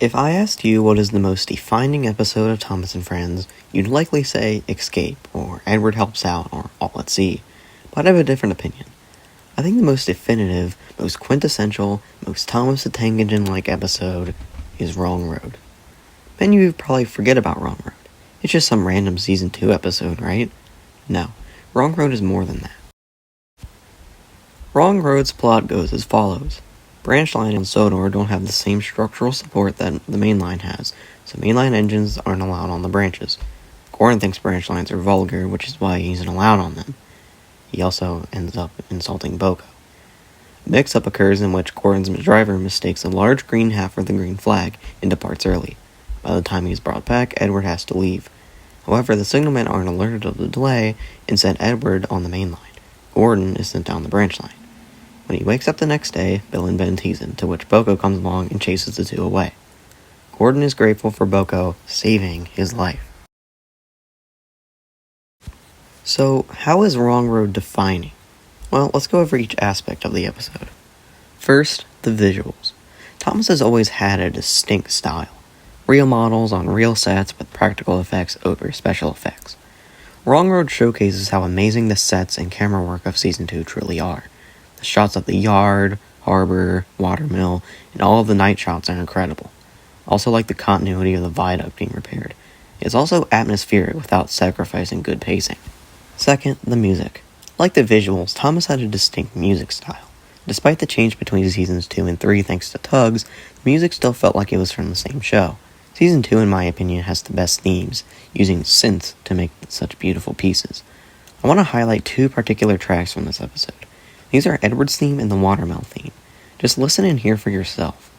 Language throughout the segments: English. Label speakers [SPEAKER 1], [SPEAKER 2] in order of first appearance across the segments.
[SPEAKER 1] If I asked you what is the most defining episode of Thomas and Friends, you'd likely say Escape, or Edward Helps Out, or All at Sea, but I have a different opinion. I think the most definitive, most quintessential, most Thomas the Tank Engine-like episode is Wrong Road. Many of you probably forget about Wrong Road. It's just some random Season 2 episode, right? No, Wrong Road is more than that. Wrong Road's plot goes as follows. Branch line and Sodor don't have the same structural support that the main line has, so mainline engines aren't allowed on the branches. Gordon thinks branch lines are vulgar, which is why he isn't allowed on them. He also ends up insulting Boko. A mix-up occurs in which Gordon's driver mistakes a large green hat for the green flag and departs early. By the time he's brought back, Edward has to leave. However, the signalmen aren't alerted of the delay and send Edward on the main line. Gordon is sent down the branch line. When he wakes up the next day, Bill and Ben tease him, to which Boko comes along and chases the two away. Gordon is grateful for Boko saving his life. So, how is Wrong Road defining? Well, let's go over each aspect of the episode. First, the visuals. Thomas has always had a distinct style. Real models on real sets with practical effects over special effects. Wrong Road showcases how amazing the sets and camera work of Season 2 truly are. The shots of the yard, harbor, watermill, and all of the night shots are incredible. Also like the continuity of the viaduct being repaired. It's also atmospheric without sacrificing good pacing. Second, the music. Like the visuals, Thomas had a distinct music style. Despite the change between Seasons 2 and 3 thanks to Tugs, the music still felt like it was from the same show. Season 2, in my opinion, has the best themes, using synths to make such beautiful pieces. I want to highlight two particular tracks from this episode. These are Edward's theme and the Watermill theme. Just listen and hear for yourself.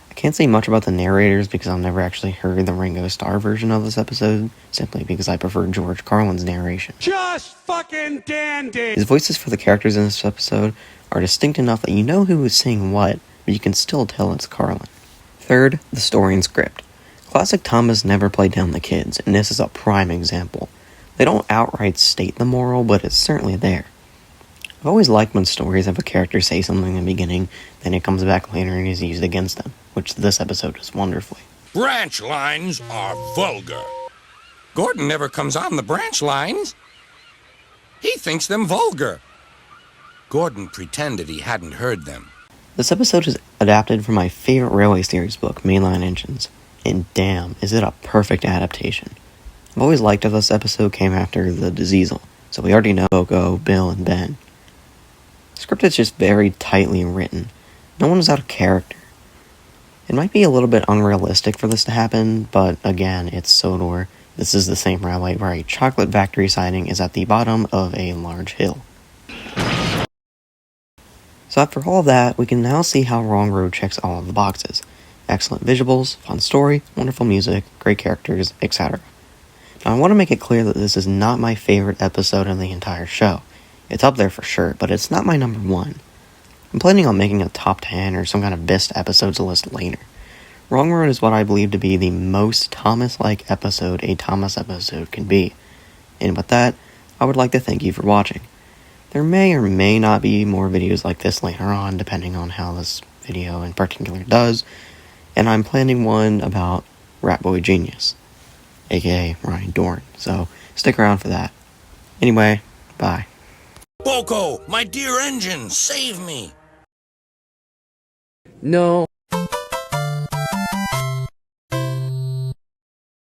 [SPEAKER 1] I can't say much about the narrators because I've never actually heard the Ringo Starr version of this episode, simply because I prefer George Carlin's narration.
[SPEAKER 2] Just fucking dandy!
[SPEAKER 1] His voices for the characters in this episode are distinct enough that you know who is saying what, but you can still tell it's Carlin. Third, the story and script. Classic Thomas never played down the kids, and this is a prime example. They don't outright state the moral, but it's certainly there. I've always liked when stories have a character say something in the beginning, then it comes back later and is used against them, which this episode does wonderfully.
[SPEAKER 3] Branch lines are vulgar. Gordon never comes on the branch lines. He thinks them vulgar. Gordon pretended he hadn't heard them.
[SPEAKER 1] This episode is adapted from my favorite Railway Series book, Mainline Engines, and damn, is it a perfect adaptation. I've always liked how this episode came after the Diesel, so we already know Boko, Bill, and Ben. The script is just very tightly written. No one is out of character. It might be a little bit unrealistic for this to happen, but again, it's Sodor. This is the same railway where a chocolate factory siding is at the bottom of a large hill. So after all of that, we can now see how Wrong Road checks all of the boxes. Excellent visuals, fun story, wonderful music, great characters, etc. Now I want to make it clear that this is not my favorite episode in the entire show. It's up there for sure, but it's not my number one. I'm planning on making a top 10 or some kind of best episodes list later. Wrong Road is what I believe to be the most Thomas-like episode a Thomas episode can be. And with that, I would like to thank you for watching. There may or may not be more videos like this later on, depending on how this video in particular does, and I'm planning one about Ratboy Genius, aka Ryan Dorn, so stick around for that. Anyway, bye.
[SPEAKER 3] Boko, my dear engine, save me!
[SPEAKER 4] No.